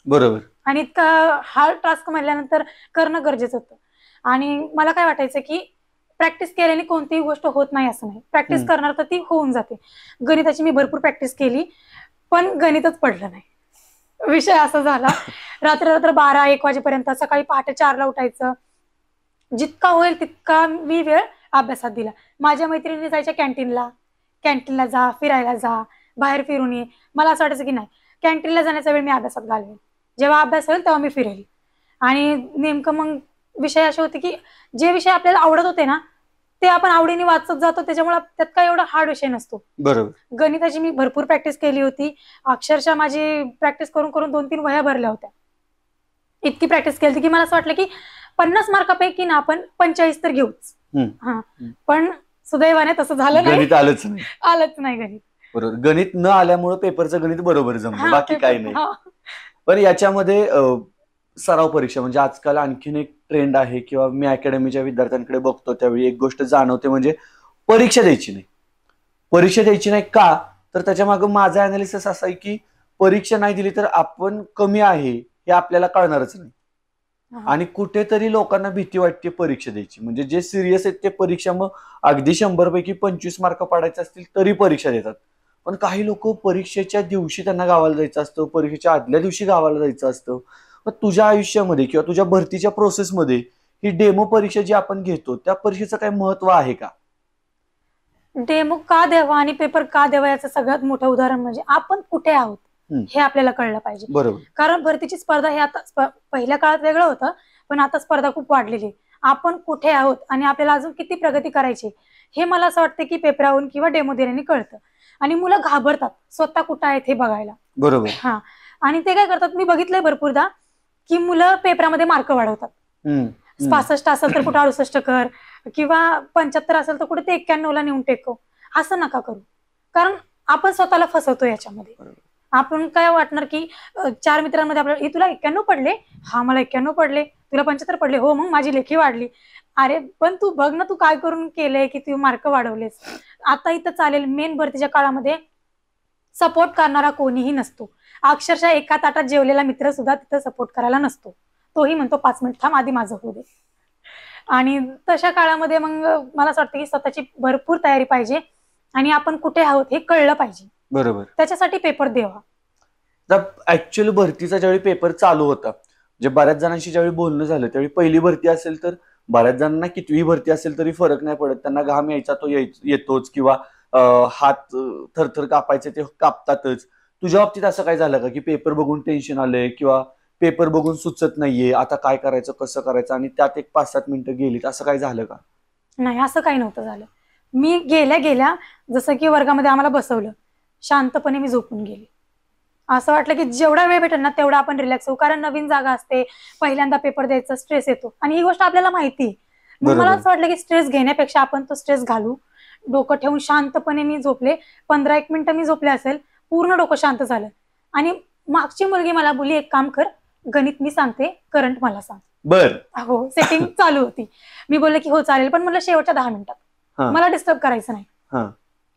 बरोबर, आणि इतका हार्ड टास्क म्हणल्यानंतर करणं गरजेचं होतं. आणि मला काय वाटायचं की प्रॅक्टिस केल्याने कोणतीही गोष्ट होत नाही असं नाही, प्रॅक्टिस करणार तर ती होऊन जाते. गणिताची मी भरपूर प्रॅक्टिस केली पण गणितच पडलं नाही. विषय असा झाला, रात्र 12-1 वाजेपर्यंत, सकाळी पहाटे 4ला उठायचं. जितका होईल तितका मी वेळ अभ्यासात दिला. माझ्या मैत्रिणी जायच्या कॅन्टीनला जा, फिरायला जा, बाहेर फिरून ये. मला असं वाटायचं की नाही, कॅन्टीनला जाण्याचा वेळ मी अभ्यासात घालवेन, जेव्हा अभ्यास होईल तेव्हा मी फिरेल. आणि नेमकं मग विषय असे होते की जे विषय आपल्याला आवडत होते ना ते आपण आवडीने वाचत जातो, त्याच्यामुळे त्यात काही एवढा हार्ड विषय नसतो. बरोबर. गणिताची मी भरपूर प्रॅक्टिस केली होती. अक्षरशः माझी प्रॅक्टिस करून करून 2-3 वह्या भरल्या होत्या. इतकी प्रॅक्टिस केली की मला असं वाटलं की 50 मार्कापैकी ना आपण 45 तर घेऊच. हा, पण सुदैवाने तसं झालं नाही, गणित आलंच नाही गणित. बरोबर. गणित न आल्यामुळे पेपरचं गणित बरोबर जमलं, बाकी काही नाही. पण याच्यामध्ये सराव परीक्षा म्हणजे आजकाल आणखीन एक ट्रेंड आहे किंवा मी अकॅडमीच्या विद्यार्थ्यांकडे बघतो त्यावेळी एक गोष्ट जाणवते, म्हणजे परीक्षा द्यायची नाही. परीक्षा द्यायची नाही का, तर त्याच्या मागे माझं अनालिसिस असं आहे की परीक्षा नाही दिली तर आपण कमी आहे हे आपल्याला कळणारच नाही. आणि कुठेतरी लोकांना भीती वाटते परीक्षा द्यायची. म्हणजे जे सिरियस आहेत ते परीक्षा मग अगदी 100 पैकी 25 मार्क पाडायचे असतील तरी परीक्षा देतात. पण काही लोक परीक्षेच्या दिवशी त्यांना गावाला जायचं असतं, परीक्षेच्या आदल्या दिवशी गावाला जायचं असतं. मग तुझ्या आयुष्यामध्ये किंवा तुझ्या भरतीच्या प्रोसेसमध्ये ही डेमो परीक्षा जी आपण घेतो त्या परीक्षेचं काही महत्व आहे का? डेमो का द्यावा आणि पेपर का द्यावा याचं सगळ्यात मोठं उदाहरण म्हणजे आपण कुठे आहोत हे आपल्याला कळलं पाहिजे. बरोबर. कारण भरतीची स्पर्धा हे आता पहिल्या काळात वेगळं होतं, पण आता स्पर्धा खूप वाढलेली. आपण कुठे आहोत आणि आपल्याला अजून किती प्रगती करायची हे मला असं वाटतं की पेपरावरून किंवा डेमो दिल्याने कळतं. आणि मुलं घाबरतात स्वतः कुठं आहेत हे बघायला. बरोबर. हा, आणि ते काय करतात, मी बघितलंय भरपूरदा की मुलं पेपरामध्ये मार्क वाढवतात. 65 असेल तर कुठं 68 कर, किंवा 75 असेल तर कुठे ते 91ला नेऊन टेकव. असं नका करू, कारण आपण स्वतःला फसवतो याच्यामध्ये. आपण काय वाटणार की 4 मित्रांमध्ये आपल्याला तुला 91 पडले, हा मला 91 पडले, तुला 75 पडले, हो मग माझी लेखी वाढली. अरे पण तू बघ ना, तू काय करून केलंय की तू मार्क वाढवलेस. आता इथं चालेल, मेन भरतीच्या काळामध्ये सपोर्ट करणारा कोणीही नसतो. अक्षरशः एका ताटात जेवलेला मित्र सुद्धा तिथं सपोर्ट करायला नसतो. तोही म्हणतो 5 मिनिट थांब, आधी माझं होऊ दे. आणि तशा काळामध्ये मग मला असं वाटतं की स्वतःची भरपूर तयारी पाहिजे आणि आपण कुठे आहोत हे कळलं पाहिजे. बरोबर. त्याच्यासाठी पेपर द्यावा. ऍक्च्युअली भरतीचा ज्यावेळी पेपर चालू होता, जे बऱ्याच जणांशी ज्यावेळी बोलणं झालं त्यावेळी पहिली भरती असेल तर बऱ्याच जणांना कितवी भरती असेल तरी फरक नाही पडत. त्यांना घाम यायचा तो येतोच किंवा हात थरथर कापायचे ते कापतातच. तुझ्या बाबतीत असं काय झालं का की पेपर बघून टेन्शन आलंय किंवा पेपर बघून सुचत नाहीये, आता काय करायचं कसं करायचं, आणि त्यात एक 5-7 मिनिटं गेलीत, असं काय झालं का? नाही, असं काही नव्हतं झालं. मी गेल्या जसं की वर्गामध्ये आम्हाला बसवलं, शांतपणे मी झोपून गेले. असं वाटलं की जेवढा वेळ भेटेल ना तेवढा आपण रिलॅक्स होऊ, कारण नवीन जागा असते, पहिल्यांदा पेपर द्यायचा स्ट्रेस येतो आणि ही गोष्ट आपल्याला माहिती आहे. मग मला असं वाटलं की स्ट्रेस घेण्यापेक्षा आपण तो स्ट्रेस घालू. डोकं ठेवून शांतपणे मी झोपले. 15-1 मिनिटं मी झोपले असेल, पूर्ण डोकं शांत झालं. आणि मागची मुलगी मला बोलली, एक काम कर, गणित मी सांगते, करंट मला सांग. बर, हो, सेटिंग चालू होती. मी बोलले की हो चालेल, पण मला शेवटच्या 10 मिनिटात मला डिस्टर्ब करायचं नाही.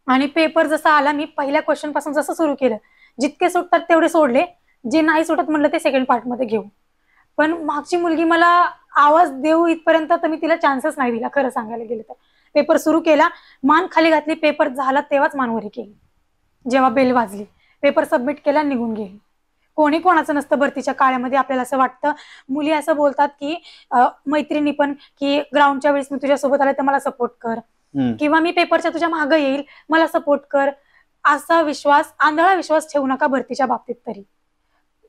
आणि पेपर जसा आला मी पहिल्या क्वेश्चन पासून जसं सुरू केलं, जितके सुटतात तेवढे सोडले, जे नाही सुटत म्हणलं ते सेकंड पार्ट मध्ये घेऊ. पण मागची मुलगी मला आवाज देऊ इथपर्यंत तर मी तिला चान्सच नाही दिला, खरं सांगायला गेलं तर. पेपर सुरू केला, मान खाली घातली, पेपर झाला तेव्हाच मान वरी केली. जेव्हा बेल वाजली, पेपर सबमिट केला, निघून गेली. कोणी कोणाचं नसतं भरतीच्या काळामध्ये. आपल्याला असं वाटतं, मुली असं बोलतात की मैत्रिणी पण, की ग्राउंडच्या वेळेस मी तुझ्यासोबत आले तर मला सपोर्ट कर, किंवा मी पेपरच्या तुझ्या मागे येईल, मला सपोर्ट कर. असा विश्वास, आंधळा विश्वास ठेवू नका भरतीच्या बाबतीत तरी.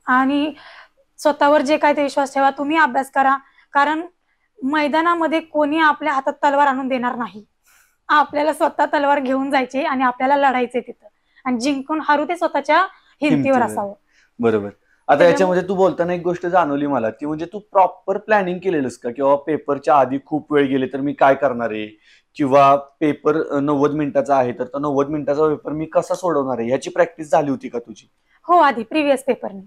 आणि स्वतःवर जे काय ते विश्वास ठेवा. तुम्ही अभ्यास करा, कारण मैदानामध्ये कोणी आपल्या हातात तलवार आणून देणार नाही. आपल्याला स्वतः तलवार घेऊन जायची आणि आपल्याला लढायचे तिथं, आणि जिंकून हरू ते स्वतःच्या हिमतीवर असावं. बरोबर. आता याच्यामध्ये तू बोलताना एक गोष्ट जाणवली मला, ती म्हणजे तू प्रॉपर प्लॅनिंग केलेलंस का, किंवा पेपरच्या आधी खूप वेळ गेले तर मी काय करणार आहे, किंवा पेपर 90 मिनिटाचा आहे तर तो 90 मिनिटाचा पेपर मी कसा सोडवणार आहे, याची प्रॅक्टिस झाली होती का तुझी? हो, आधी प्रिव्हियस पेपरने.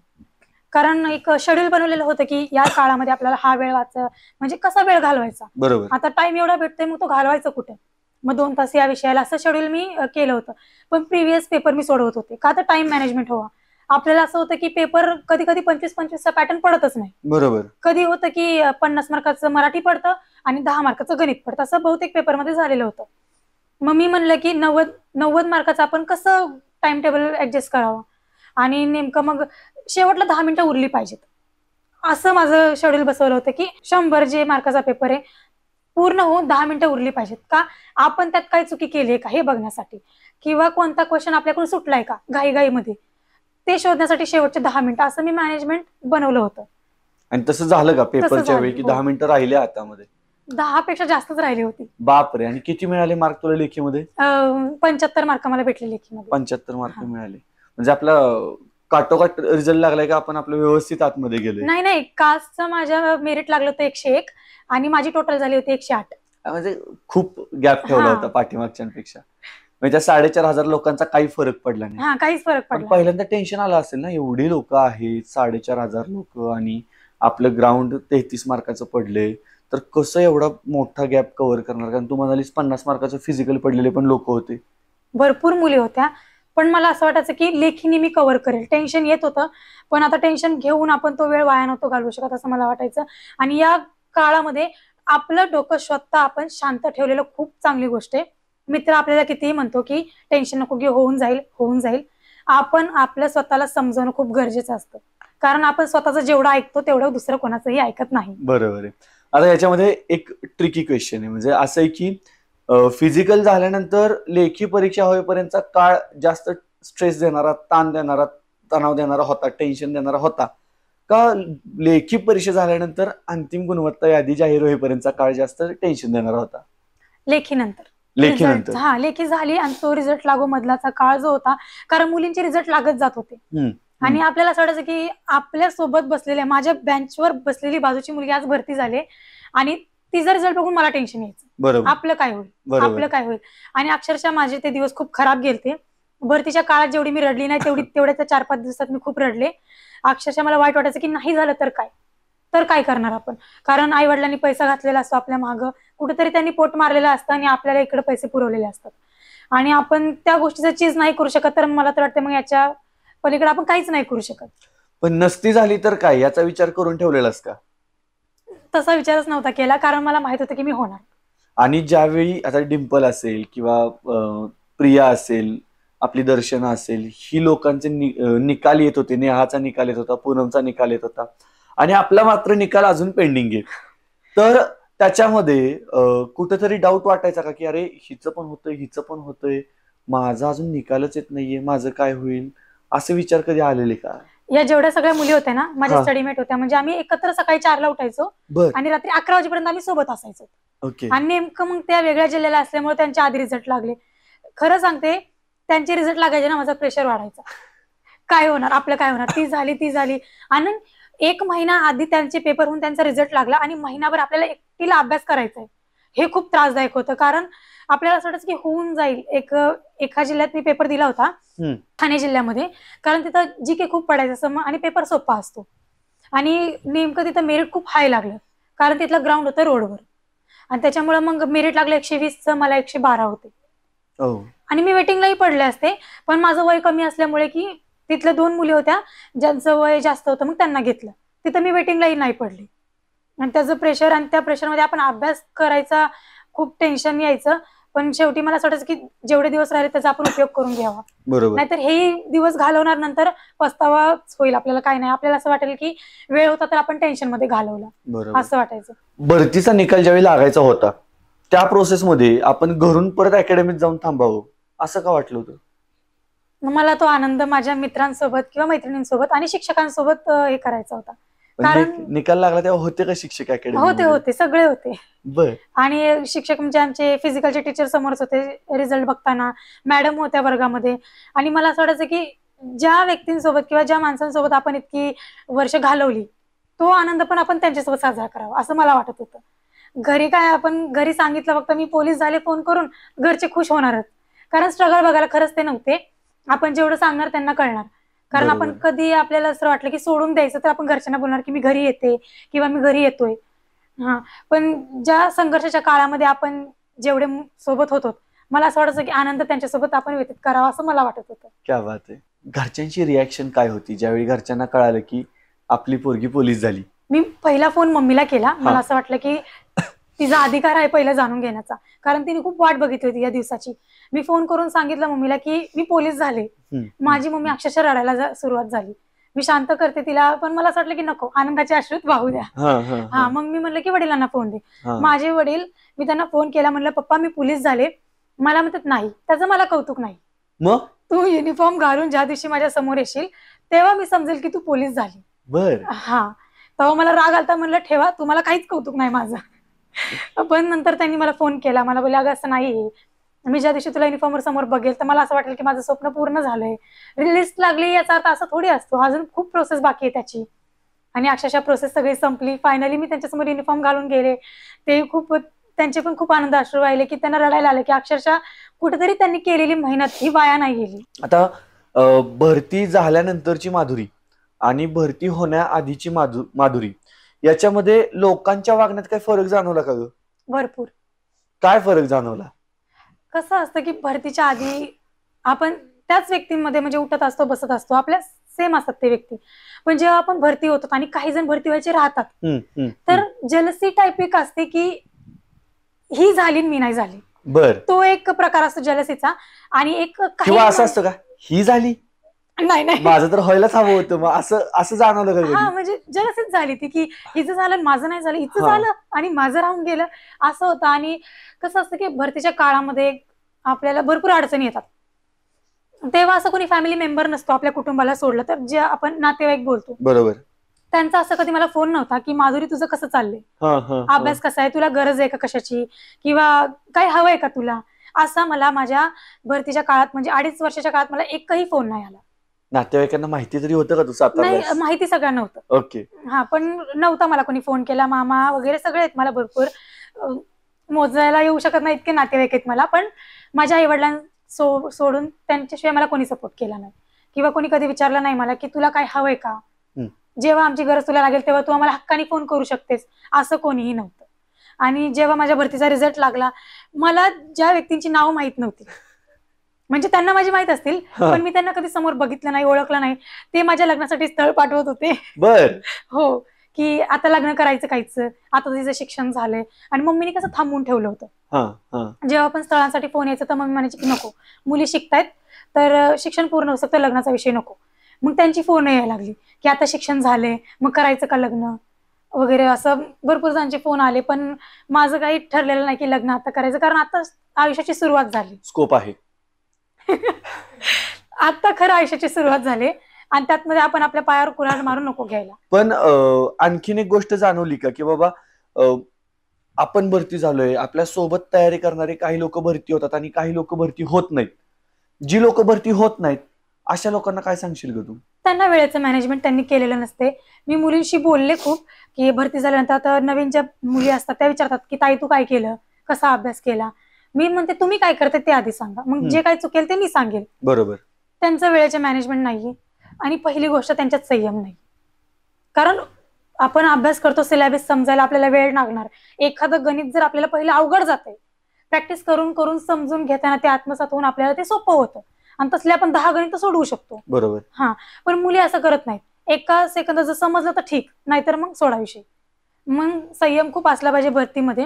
कारण एक शेड्यूल बनवलेलं होतं की या काळामध्ये आपल्याला हा वेळ म्हणजे कसा वेळ घालवायचा. बरोबर. आता टाइम एवढा भेटतोय, मग तो घालवायचा कुठे, मग 2 तास या विषयाला, असं शेड्यूल मी केलं होतं. पण प्रिव्हियस पेपर मी सोडवत होते, का तर टाइम मॅनेजमेंट व्हावा. आपल्याला असं होतं की पेपर कधी कधी 25-25चा पॅटर्न पडतच नाही. बरोबर. कधी होतं की 50 मार्काचं मराठी पडतं आणि 10 मार्काचं गणित पडतं, असं बहुतेक पेपरमध्ये झालेलं होतं. मग मी म्हणलं की 90 मार्काचं आपण कसं टाइम टेबल ऍडजस्ट करावं, आणि नेमकं मग शेवटला 10 मिनिटं उरली पाहिजेत, असं माझं शेड्यूल बसवलं होतं की 100 जे मार्काचा पेपर आहे पूर्ण होऊन 10 मिनिटं उरली पाहिजेत. का, आपण त्यात काही चुकी केली आहे का हे बघण्यासाठी, किंवा कोणता क्वेश्चन आपल्याकडून सुटलाय का घाईघाईमध्ये, ते शोधण्यासाठी शेवटचे 10 मिनिटं, असं मी मॅनेजमेंट बनवलं होतं. आणि तसं झालं का पेपरच्या वेळी, की 10 मिनिटं राहिले हातामध्ये? 10 पेक्षा जास्तच राहिली होती. बापरे. आणि किती मिळाले मार्क तुला लेखीमध्ये? 75 मार्क मला भेटले लेखीमध्ये. 75 मार्क मिळाले. म्हणजे आपला काटोकाट रिझल्ट लागलाय का, आपण आपलं व्यवस्थित आतमध्ये गेलोय? नाही, कास्टचं माझ्या मेरिट लागलं होतं 101 आणि माझी टोटल झाली होती 108. म्हणजे खूप गॅप ठेवला होता पाठीमागच्यांपेक्षा. म्हणजे त्या 4,500 लोकांचा काही फरक पडला नाही. हा, काहीच फरक पडला. पहिल्यांदा टेन्शन आलं असेल ना, एवढी लोक आहेत, 4,500 लोक, आणि आपलं ग्राउंड 33 मार्काचं पडले, तर कसं एवढा मोठा गॅप कव्हर करणार? कारण तू म्हणालीस 50 मार्काचं फिजिकल पडलेले पण लोक होते. भरपूर मुली होत्या, पण मला असं वाटायचं की लेखीने मी कव्हर करेल. टेन्शन येत होतं, पण आता टेन्शन घेऊन आपण तो वेळ वाया नव्हतो घालवू शकत, असं मला वाटायचं. आणि या काळामध्ये आपलं डोकं स्वतः आपण शांत ठेवलेलं खूप चांगली गोष्ट आहे. मित्र आपल्याला कितीही म्हणतो की टेन्शन नको घेऊ, होऊन जाईल. आपण आपल्या स्वतःला समजवणं खूप गरजेचं असतं, कारण आपण स्वतःचं जेवढं ऐकतो तेवढं दुसरं कोणाचंही ऐकत नाही. बरोबर आहे. आता याच्यामध्ये एक ट्रिकी क्वेश्चन आहे, म्हणजे असं आहे की फिजिकल झाल्यानंतर लेखी परीक्षा होईपर्यंतचा काळ जास्त स्ट्रेस देणारा, ताण देणारा, तणाव देणारा होता, टेन्शन देणारा होता का, लेखी परीक्षा झाल्यानंतर अंतिम गुणवत्ता यादी जाहीर होईपर्यंतचा काळ जास्त टेन्शन देणारा होता? लेखीनंतर. लेखीनंतर. लेखी झाली आणि तो रिझल्ट लागू मधलाचा काळ जो होता, कारण मुलींचे रिझल्ट लागत जात होते आणि आपल्याला असं वाटायचं की आपल्या सोबत बसलेल्या, माझ्या बेंचवर बसलेली बाजूची मुलगी आज भरती झाली आणि तिचा रिझल्ट बघून मला टेन्शन यायचं. बरोबर. आपलं काय होईल. आणि अक्षरशः माझे ते दिवस खूप खराब गेलते. भरतीच्या काळात जेवढी मी रडली नाही तेवढ्या 4-5 दिवसात मी खूप रडले. अक्षरशः मला वाईट वाटायचं की नाही झालं तर काय करणार आपण, कारण आई वडिलांनी पैसा घातलेला असतो आपल्या मागं, कुठेतरी त्यांनी पोट मारलेलं असतं आणि आपल्याला इकडे पैसे पुरवलेले असतात, आणि आपण त्या गोष्टीचा चीज नाही करू शकत. तर मला तर वाटतं मग याच्या पलीकडे आपण काहीच नाही करू शकत. पण नसती झाली तर काय, याचा विचार करून ठेवलेलास का? तसा विचारच नव्हता केला, कारण मला माहित होतं की मी होणार. आणि ज्यावेळी आता डिम्पल असेल किंवा प्रिया असेल, आपली दर्शना असेल, ही लोकांचे निकाल येत होते, नेहाचा निकाल येत होता, पूनमचा निकाल येत होता, आणि आपला मात्र निकाल अजून पेंडिंग आहे, तर त्याच्यामध्ये कुठेतरी डाऊट वाटायचा का, की अरे हिचं पण होतंय, माझा अजून निकालच येत नाहीये, माझं काय होईल, असे विचार कधी आलेले का? या जेवढ्या सगळ्या मुली होत्या ना, माझ्या स्टडीमेट होत्या, म्हणजे आम्ही एकत्र सकाळी 4ला उठायचो आणि रात्री 11 वाजेपर्यंत आम्ही सोबत असायचो. आणि नेमकं मग त्या वेगळ्या जिल्ह्याला असल्यामुळे त्यांच्या आधी रिझल्ट लागले. खरं सांगते, त्यांचे रिझल्ट लागायचे ना, माझा प्रेशर वाढायचा, काय होणार, आपलं काय होणार, ती झाली. आणि 1 महिना आधी त्यांचे पेपर होऊन त्यांचा रिझल्ट लागला आणि महिनाभर आपल्याला एकटीला अभ्यास करायचा आहे. हे खूप त्रासदायक होतं, कारण आपल्याला असं वाटतं की होऊन जाईल. एका जिल्ह्यात मी पेपर दिला होता, ठाणे जिल्ह्यामध्ये, कारण तिथं जीके खूप पडायचं आणि पेपर सोपा असतो, आणि नेमकं तिथं मेरिट खूप हाय लागलं, कारण तिथलं ग्राउंड होतं रोडवर, आणि त्याच्यामुळे मग मेरिट लागलं 120चं, मला 112 होते. आणि मी वेटिंगलाही पडले असते, पण माझं वय कमी असल्यामुळे की तिथल्या 2 मुली होत्या ज्यांचं वय जास्त होतं, मग त्यांना घेतलं. तिथं मी वेटिंगलाही नाही पडले. आणि त्याचं प्रेशर आणि त्या प्रेशरमध्ये आपण अभ्यास करायचा, खूप टेन्शन यायचं. पण शेवटी मला असं वाटायचं की जेवढे दिवस राहिले त्याचा आपण उपयोग करून घ्यावा. बरोबर. नाहीतर हे दिवस घालवणार नंतर पस्तावाच होईल. आपल्याला काय नाही, आपल्याला असं वाटेल की वेळ होता तर आपण टेन्शन मध्ये घालवला, बरोबर. असं वाटायचं. भरतीचा निकाल ज्यावेळी लागायचा होता त्या प्रोसेसमध्ये आपण घरून परत अकॅडमीत जाऊन थांबावं असं का वाटलं होतं? मला तो आनंद माझ्या मित्रांसोबत किंवा मैत्रिणींसोबत आणि शिक्षकांसोबत हे करायचा होता. कारण निकाल लागला तेव्हा होते का शिक्षक अकॅडमी? होते सगळे होते. बर. आणि शिक्षक म्हणजे आमचे फिजिकलचे टीचर समोरच होते रिझल्ट बघताना, मॅडम होत्या वर्गामध्ये. आणि मला असं वाटायचं की ज्या व्यक्तींसोबत किंवा ज्या माणसांसोबत आपण इतकी वर्ष घालवली, तो आनंद पण आपण त्यांच्यासोबत साजरा करावा असं मला वाटत होतं. घरी काय, आपण घरी सांगितलं फक्त मी पोलीस झाले फोन करून, घरचे खुश होणारच. कारण स्ट्रगल बघायला खरंच ते नव्हते. आपण जेवढं सांगणार त्यांना कळणार. कारण आपण कधी आपल्याला असं वाटलं की सोडून द्यायचं तर आपण घरच्यांना बोलणार की मी घरी येते किंवा मी घरी येतोय. पण ज्या संघर्षाच्या काळामध्ये आपण जेवढे सोबत होतो, मला असं वाटायचं की आनंद त्यांच्यासोबत आपण व्यतीत करावा असं मला वाटत होतं. क्या बात आहे. घरच्यांची रिॲक्शन काय होती ज्यावेळी घरच्यांना कळालं की आपली पोरगी पोलीस झाली? मी पहिला फोन मम्मीला केला. मला असं वाटलं की तिचा अधिकार आहे पहिला जाणून घेण्याचा, कारण तिने खूप वाट बघितली होती या दिवसाची. मी फोन करून सांगितलं मम्मीला की मी पोलीस झाले. माझी मम्मी अक्षरशः रडायला सुरुवात झाली. मी शांत करते तिला, पण मला असं वाटलं की नको, आनंदाचे अश्रूत वाहू द्या. मग मी म्हणलं की वडिलांना फोन दे. माझे वडील, मी त्यांना फोन केला, म्हणलं पप्पा मी पोलीस झाले. मला म्हणतात नाही, त्याचं मला कौतुक नाही. मग तू युनिफॉर्म घालून ज्या दिवशी माझ्या समोर येशील तेव्हा मी समजेल की तू पोलीस झाली. बर. तेव्हा मला राग आलता, म्हणलं ठेवा, तुम्हाला काहीच कौतुक नाही माझं. पण नंतर त्यांनी मला फोन केला, मला बोलले अगं असं नाही, मी ज्या दिवशी तुला युनिफॉर्मवर समोर बघेल तर मला असं वाटेल की माझं स्वप्न पूर्ण झालंय. लिस्ट लागली याचा अर्थ असं थोडी असतो, अजून खूप प्रोसेस बाकी आहे त्याची. आणि अक्षरशः प्रोसेस सगळी संपली. फायनली मी त्यांच्यासमोर युनिफॉर्म घालून गेले. ते खूप, त्यांचे पण खूप आनंद अश्रू वाहिले की त्यांना रडायला आले की अक्षरशः कुठेतरी त्यांनी केलेली मेहनत ही वाया नाही गेली. आता भरती झाल्यानंतरची माधुरी आणि भरती होण्याआधीची माधुरी याच्यामध्ये लोकांच्या वागण्यात काय फरक जाणवला का ग? भरपूर. काय फरक जाणवला? कसं असतं की भरतीच्या आधी आपण त्याच व्यक्तींमध्ये म्हणजे उठत असतो, बसत असतो, आपल्या सेम असतात ते व्यक्ती. पण जेव्हा आपण भरती होतो आणि काही जण भरती व्हायचे राहतात, तर जेलसी टाईप एक असते की ही झाली मी नाही झाली. बर. तो एक प्रकार असतो जेलसीचा. आणि एक किंवा असं असतं का ही झाली नाही माझं तर व्हायलाच हवं होतं, मग असं जाणवलं का? म्हणजे जेलसीच झाली ती की हिचं झालं माझं नाही झालं, हिचं झालं आणि माझं राहून गेलं, असं होतं. आणि कसं असतं की भरतीच्या काळामध्ये आपल्याला भरपूर अडचणी येतात. तेव्हा असं कोणी फॅमिली मेंबर नसतो आपल्या कुटुंबाला सोडलं तर, जे आपण नातेवाईक बोलतो. बरोबर. त्यांचा असं कधी मला फोन नव्हता की माधुरी तुझं कसं चाललंय, अभ्यास कसा आहे, तुला गरज आहे का कशाची, किंवा काय हवंय का तुला, असा मला माझ्या भरतीच्या काळात म्हणजे 2.5 वर्षाच्या काळात मला एकही फोन नाही आला. नातेवाईकांना माहिती तरी होतं का तुझं आता? नाही, माहिती सगळ्यांना नव्हतं. ओके. पण नव्हता मला कोणी फोन केला. मामा वगैरे सगळे आहेत मला भरपूर, मोजायला येऊ शकत नाही इतके नातेवाईक आहेत मला. पण माझ्या आई वडिलांना सोडून त्यांच्याशिवाय मला कोणी सपोर्ट केला नाही किंवा कोणी कधी विचारलं नाही मला की तुला काय हवंय का, जेव्हा आमची गरज तुला लागेल तेव्हा तू आम्हाला हक्काने फोन करू शकतेस, असं कोणीही नव्हतं. आणि जेव्हा माझ्या भरतीचा रिझल्ट लागला, मला ज्या व्यक्तींची नाव माहित नव्हती, म्हणजे त्यांना माझी माहित असतील पण मी त्यांना कधी समोर बघितलं नाही, ओळखलं नाही, ते माझ्या लग्नासाठी स्थळ पाठवत होते. बर. हो, की आता लग्न करायचं कायचं, आता तिचं शिक्षण झालंय. आणि मम्मीने कसं थांबवून ठेवलं होतं. जेव्हा पण स्थळांसाठी फोन यायचा तर मम्मी म्हणायची की नको, मुली शिकतायत तर शिक्षण पूर्ण होऊ शकतं, लग्नाचा विषय नको. मग त्यांची फोन यायला लागली की आता शिक्षण झाले मग करायचं का लग्न वगैरे, असं भरपूर जणांचे फोन आले. पण माझं काही ठरलेलं नाही की लग्न आता करायचं, कारण आता आयुष्याची सुरुवात झाली. स्कोप आहे. आता खरं आयुष्याची सुरुवात झाली आणि त्यात मध्ये आपण आपल्या पायावर कुऱ्हाड मारून नको घ्यायला. पण आणखीन एक गोष्ट जाणवली का की बाबा आपण भरती झालोय, आपल्या सोबत तयारी करणारे काही लोक भरती होतात आणि काही लोक भरती होत नाहीत. जी लोक भरती होत नाहीत अशा लोकांना काय सांगशील ग तू? त्यांना वेळेचं मॅनेजमेंट त्यांनी केलेलं नसते. मी मुलींशी बोलले खूप की भरती झाल्यानंतर आता नवीन ज्या मुली असतात त्या विचारतात की ताई तू काय केलं, कसा अभ्यास केला. मी म्हणते तुम्ही काय करते ते आधी सांगा, मग जे काय चुकेल ते मी सांगेल. बरोबर. त्यांचं वेळेचं मॅनेजमेंट नाहीये. आणि पहिली गोष्ट त्यांच्यात संयम नाही. कारण आपण अभ्यास करतो, सिलेबस समजायला आपल्याला वेळ लागणार. एखादं गणित जर आपल्याला पहिलं अवघड जातंय प्रॅक्टिस करून करून समजून घेताना ते आत्मसात होऊन आपल्याला ते सोपं होतं आणि तसले आपण 10 गणित सोडवू शकतो. बरोबर. पण मुली असं करत नाहीत. एका सेकंदात जर समजलं तर ठीक, नाहीतर मग सोडा विषय. मग संयम खूप असला पाहिजे भरतीमध्ये.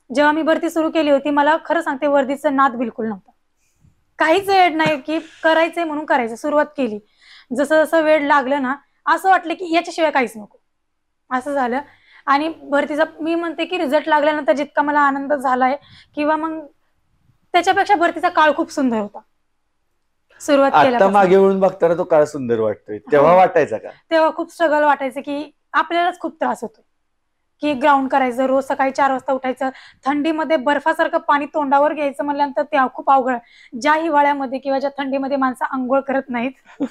जेव्हा मी भरती सुरू केली होती, मला खरं सांगते वर्दीचा नाद बिलकुल नव्हता. काहीच वेळ नाही की करायचंय म्हणून करायचं. सुरुवात केली, जसं जसं वेळ लागलं ना, असं वाटलं की याच्याशिवाय काहीच नको, असं झालं. आणि भरतीचा मी म्हणते की रिझल्ट लागल्यानंतर जितका मला आनंद झालाय किंवा मग त्याच्यापेक्षा भरतीचा काळ खूप सुंदर होता. सुरुवात आता केल्यापासून मागे वळून बघताना तो काळ सुंदर वाटतोय, तेव्हा हो. वाटायचा का? तेव्हा खूप स्ट्रगल वाटायचं की आपल्यालाच खूप त्रास होतो की ग्राउंड करायचं, रोज सकाळी 4 वाजता उठायचं, थंडीमध्ये बर्फासारखं पाणी तोंडावर घ्यायचं म्हणल्यानंतर ते खूप अवघड. ज्या हिवाळ्यामध्ये किंवा ज्या थंडीमध्ये माणसं आंघोळ करत नाहीत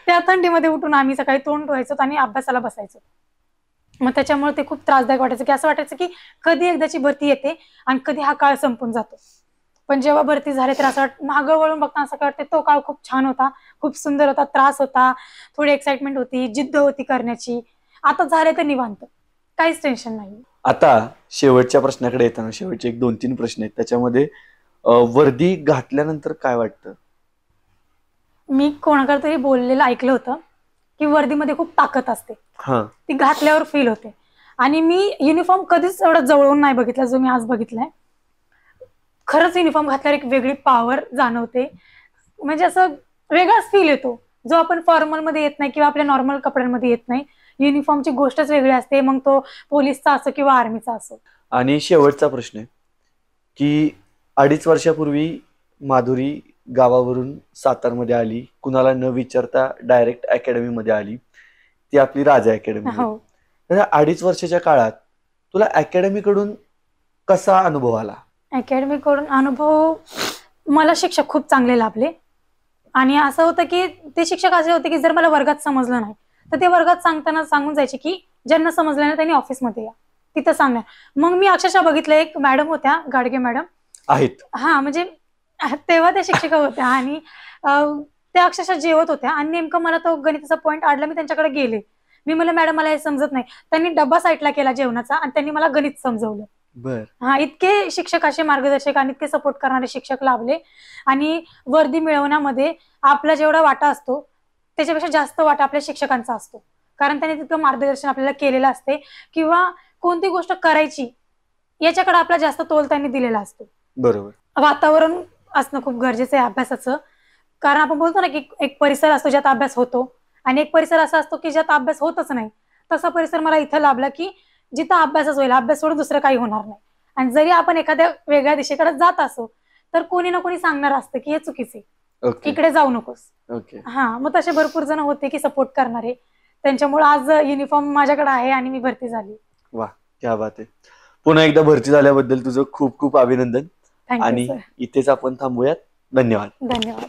त्या थंडीमध्ये उठून आम्ही सकाळी तोंड धुवायचो आणि अभ्यासाला बसायचो. मग त्याच्यामुळे ते खूप त्रासदायक वाटायचं की असं वाटायचं की कधी एकदाची भरती येते आणि कधी हा काळ संपून जातो. पण जेव्हा भरती झाली तर असं मागं वळून बघताना असं वाटते तो काळ खूप छान होता, खूप सुंदर होता. त्रास होता, थोडी एक्साइटमेंट होती, जिद्द होती करण्याची. आता झाले तर निवांत, काहीच टेन्शन नाही. आता शेवटच्या प्रश्नाकडे येताना, शेवटचे एक 2-3 प्रश्न आहेत, त्याच्यामध्ये वर्दी घातल्यानंतर काय वाटतं? मी कोणाकडे तरी बोललेलं ऐकलं होतं की वर्दीमध्ये खूप ताकद असते, ती घातल्यावर फील होते. आणि मी युनिफॉर्म कधीच एवढा जवळून नाही बघितला जो मी आज बघितलाय. खरंच युनिफॉर्म घातल्यावर एक वेगळी पॉवर जाणवते, म्हणजे असं वेगळाच फील येतो जो आपण फॉर्मल मध्ये येत नाही किंवा आपल्या नॉर्मल कपड्यांमध्ये येत नाही. युनिफॉर्मची गोष्टच वेगळी असते, मग तो पोलीसचा असो किंवा आर्मीचा असो. आणि शेवटचा प्रश्न आहे की 2.5 वर्षापूर्वी माधुरी गावावरून सातारमध्ये आली, कुणाला न विचारता डायरेक्ट अकॅडमी मध्ये आली, ती आपली राजा अकॅडमी. हो, तर 2.5 वर्षाच्या काळात तुला अकॅडमी कडून कसा अनुभव आला? अकॅडमी कडून अनुभव, मला शिक्षक खूप चांगले लाभले. आणि असं होतं की ते शिक्षक असे होते की जर मला वर्गात समजलं नाही तर ते वर्गात सांगताना सांगून जायचे की ज्यांना समजलं नाही त्यांनी ऑफिसमध्ये या, तिथं सांगणार. मग मी अक्षरशः बघितलं, एक मॅडम होत्या, गाडगे मॅडम आहेत, म्हणजे तेव्हा त्या शिक्षिका होत्या आणि त्या अक्षरशः जेवत होत्या आणि नेमकं मला तो गणिताचा पॉईंट आडला. मी त्यांच्याकडे गेले, मी म्हणलं मॅडम मला हे समजत नाही. त्यांनी डब्बा साईडला केला जेवणाचा आणि त्यांनी मला गणित समजवलं. इतके शिक्षक, असे मार्गदर्शक आणि इतके सपोर्ट करणारे शिक्षक लाभले. आणि वर्दी मिळवण्यामध्ये आपला जेवढा वाटा असतो त्याच्यापेक्षा जास्त वाटा आपल्या शिक्षकांचा असतो, कारण त्यांनी तितकं मार्गदर्शन आपल्याला केलेलं असते किंवा कोणती गोष्ट करायची याच्याकडे आपला जास्त तोल त्यांनी दिलेला असतो. बरोबर. वातावरण असणं खूप गरजेचं आहे अभ्यासाचं, कारण आपण बोलतो ना की एक परिसर असतो ज्यात अभ्यास होतो आणि एक परिसर असा असतो की ज्यात अभ्यास होतच नाही. तसा परिसर मला इथं लाभला की जिथं अभ्यासच होईल, अभ्यास सोडून दुसरं काही होणार नाही. आणि जरी आपण एखाद्या वेगळ्या दिशेकडे जात असो तर कोणी ना कोणी सांगणार असतं की हे चुकीचे, इकडे जाऊ नकोस. मग तसे भरपूर जण होते की सपोर्ट करणारे, त्यांच्यामुळे आज युनिफॉर्म माझ्याकडे आहे आणि मी भरती झाली. वा, क्या बात आहे. पुन्हा एकदा भरती झाल्याबद्दल तुझं खूप खूप अभिनंदन. आणि इथेच आपण थांबूयात. धन्यवाद. धन्यवाद.